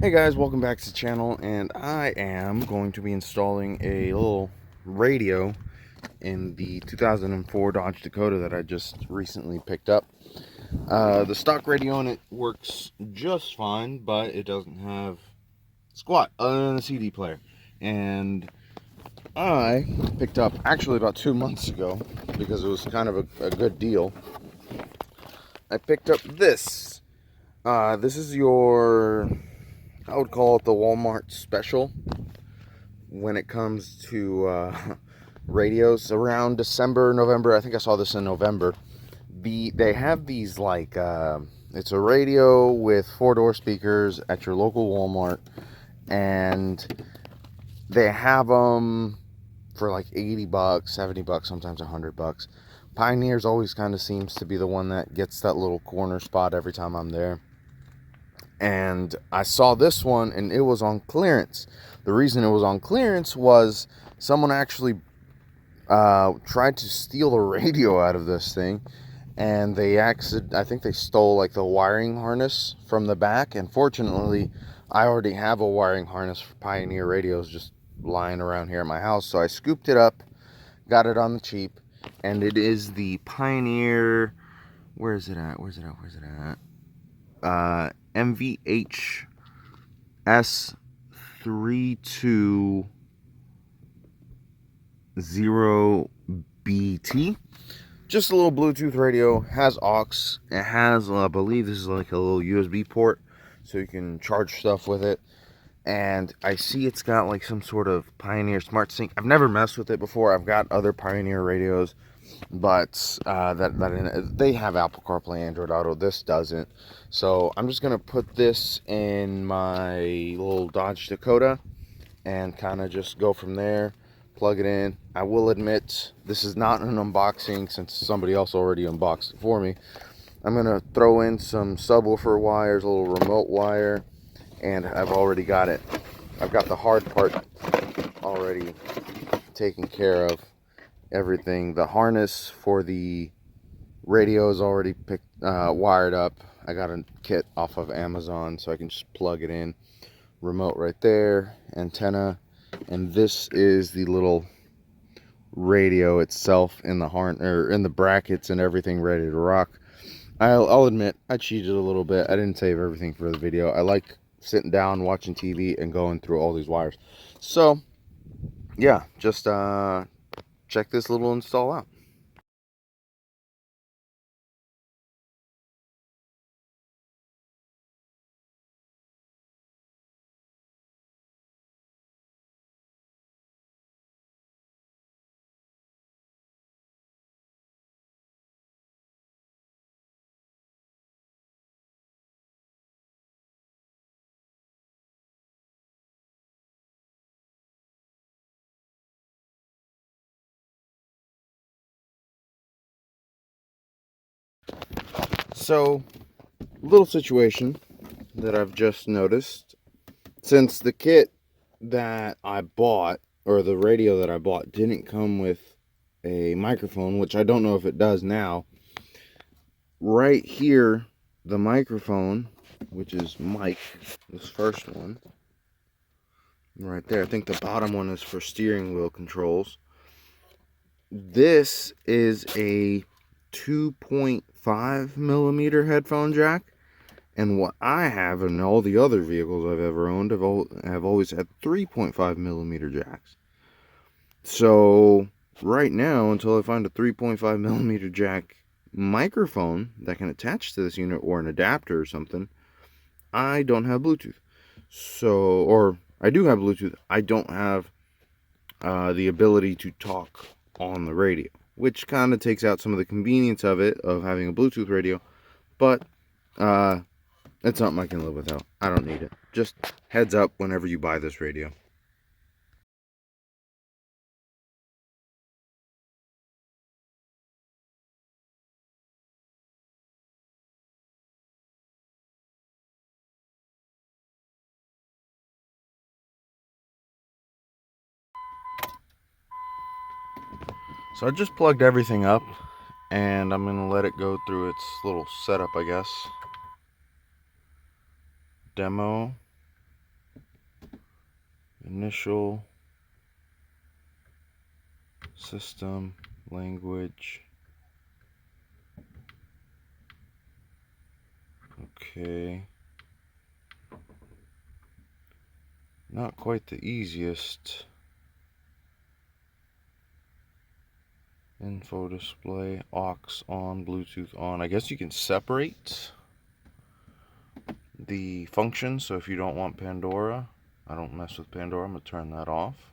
Hey guys, welcome back to the channel, and I am going to be installing a little radio in the 2004 Dodge Dakota that I just recently picked up. The stock radio on it works just fine, but it doesn't have squat other than a CD player. And I picked up actually about 2 months ago because it was kind of a good deal. I picked up this. This is your, I would call it the Walmart special when it comes to radios. Around December, November. I think I saw this in November. They have these like it's a radio with 4-door speakers at your local Walmart, and they have them for like 80 bucks, 70 bucks, sometimes $100. Pioneer's always kind of seems to be the one that gets that little corner spot every time I'm there. And I saw this one and it was on clearance. The reason it was on clearance was someone actually tried to steal the radio out of this thing, and I think they stole like the wiring harness from the back. And fortunately, I already have a wiring harness for Pioneer radios just lying around here at my house, so I scooped it up, got it on the cheap, and it is the Pioneer. Where is it at? MVH s320bt. Just a little Bluetooth radio, has aux. It has, I believe this is like a little USB port, so you can charge stuff with it. And I see it's got like some sort of Pioneer Smart Sync. I've never messed with it before. I've got other Pioneer radios, but they have Apple CarPlay, Android Auto. This doesn't. So I'm just gonna put this in my little Dodge Dakota and kind of just go from there. Plug it in. I will admit this is not an unboxing since somebody else already unboxed it for me. I'm gonna throw in some subwoofer wires, a little remote wire, and I've already got it. I've got the hard part already taken care of. Everything. The harness for the radio is already wired up. I got a kit off of Amazon, so I can just plug it in. Remote right there, antenna, and this is the little radio itself in the in the brackets and everything, ready to rock. I'll admit I cheated a little bit. I didn't save everything for the video. I like sitting down watching TV and going through all these wires. So yeah, just check this little install out. So, little situation that I've just noticed. Since the kit that I bought, or the radio that I bought, didn't come with a microphone, which I don't know if it does now. Right here, the microphone, which is mic, this first one, right there. I think the bottom one is for steering wheel controls. This is a 2.5 millimeter headphone jack. And what I have and all the other vehicles I've ever owned have always had 3.5 millimeter jacks. So right now, until I find a 3.5 millimeter jack microphone that can attach to this unit, or an adapter or something, I don't have Bluetooth. So, or I do have Bluetooth, I don't have the ability to talk on the radio, which kind of takes out some of the convenience of it, of having a Bluetooth radio. But it's something I can live without. I don't need it. Just heads up whenever you buy this radio. So I just plugged everything up, and I'm going to let it go through its little setup, I guess. Demo. Initial system language. Okay. Not quite the easiest. Info display, aux on, Bluetooth on. I guess you can separate the functions. So if you don't want Pandora, I don't mess with Pandora, I'm going to turn that off.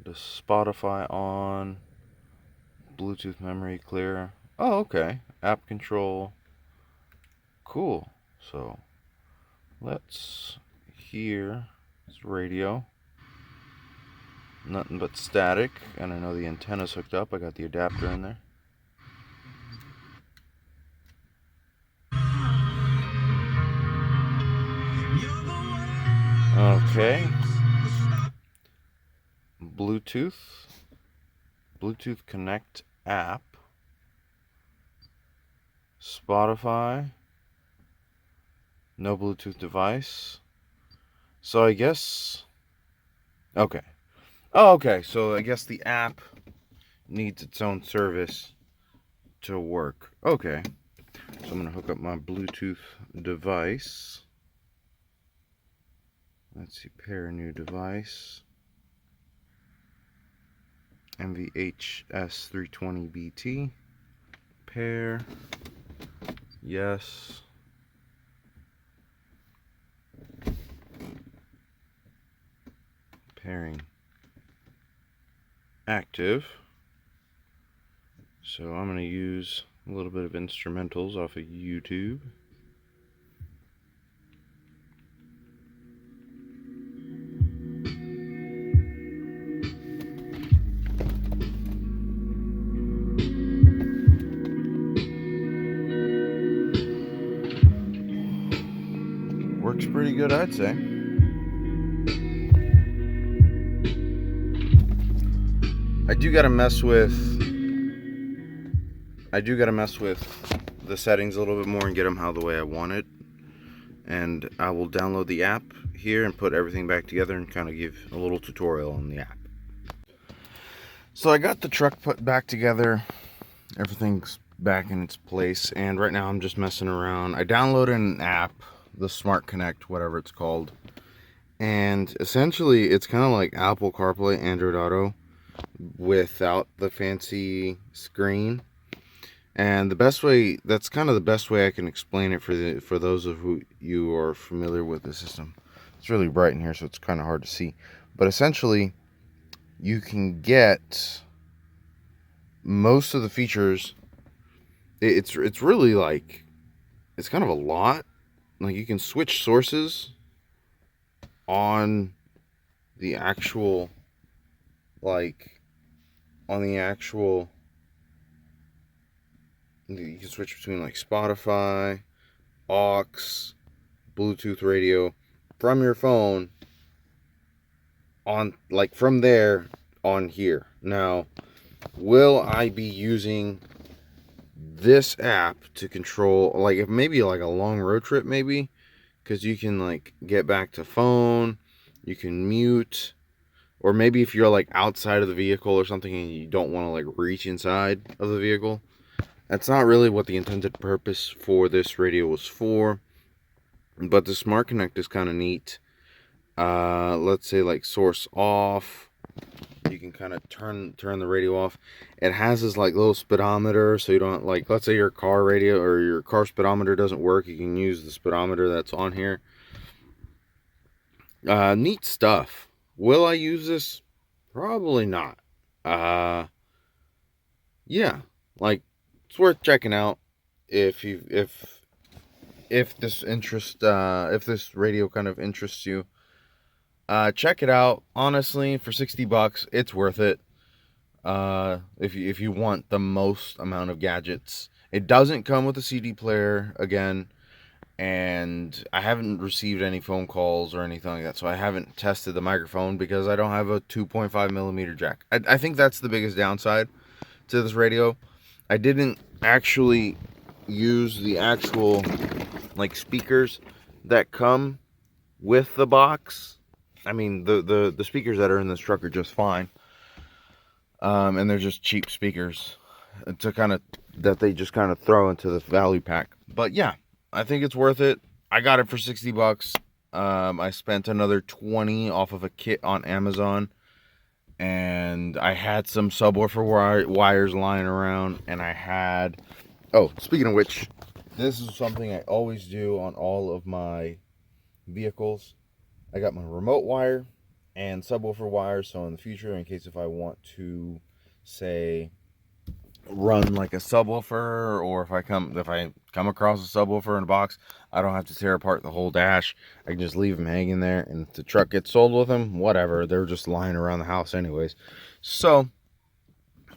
The Spotify on, Bluetooth memory clear. Oh, okay. App control. Cool. So let's hear this radio. Nothing but static, and I know the antenna's hooked up. I got the adapter in there. Okay. Bluetooth Connect app. Spotify. No Bluetooth device. So I guess... Okay. Oh, okay. So I guess the app needs its own service to work. Okay. So I'm going to hook up my Bluetooth device. Let's see. Pair a new device. MVH s320bt. Pair. Yes. Pairing active. So I'm going to use a little bit of instrumentals off of YouTube. Works pretty good, I'd say. I do gotta mess with the settings a little bit more and get them how the way I want it. And I will download the app here and put everything back together and kind of give a little tutorial on the app. So I got the truck put back together. Everything's back in its place, and right now I'm just messing around. I downloaded an app, the Smart Connect, whatever it's called, and essentially it's kind of like Apple CarPlay, Android Auto, without the fancy screen. And the best way, that's kind of the best way I can explain it for those of you are familiar with the system. It's really bright in here, so it's kind of hard to see, but essentially you can get most of the features. It's really like, it's kind of a lot. Like, you can switch sources on the actual, you can switch between like Spotify, aux, Bluetooth radio from your phone on, like, from there on here. Now, will I be using this app to control, like, if maybe like a long road trip, maybe, because you can like get back to phone, you can mute, or maybe if you're like outside of the vehicle or something and you don't want to like reach inside of the vehicle. That's not really what the intended purpose for this radio was for, but the Smart Connect is kind of neat. Let's say like source off, you can kind of turn the radio off. It has this like little speedometer, so you don't, like, let's say your car radio or your car speedometer doesn't work, you can use the speedometer that's on here. Neat stuff. Will I use this? Probably not. Yeah, like, it's worth checking out if this if this radio kind of interests you. Check it out. Honestly, for $60, it's worth it. If you want the most amount of gadgets. It doesn't come with a CD player again, and I haven't received any phone calls or anything like that, so I haven't tested the microphone because I don't have a 2.5 millimeter jack. I think that's the biggest downside to this radio. I didn't actually use the actual like speakers that come with the box. I mean, the speakers that are in this truck are just fine. And they're just cheap speakers to kind of, that they just kind of throw into the value pack. But yeah, I think it's worth it. I got it for 60 bucks. I spent another 20 off of a kit on Amazon. And I had some subwoofer wires lying around. And I had, oh, speaking of which, this is something I always do on all of my vehicles. I got my remote wire and subwoofer wire, so in the future, in case if I want to, say, run like a subwoofer, or if I come across a subwoofer in a box, I don't have to tear apart the whole dash. I can just leave them hanging there, and if the truck gets sold with them, whatever, they're just lying around the house anyways. So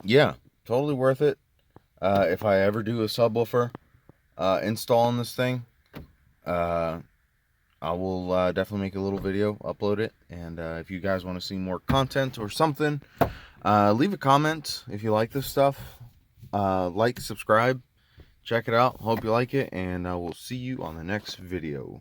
yeah, totally worth it. If I ever do a subwoofer install on this thing, I will definitely make a little video, upload it, and if you guys want to see more content or something, leave a comment if you like this stuff. Like, subscribe, check it out. Hope you like it, and I will see you on the next video.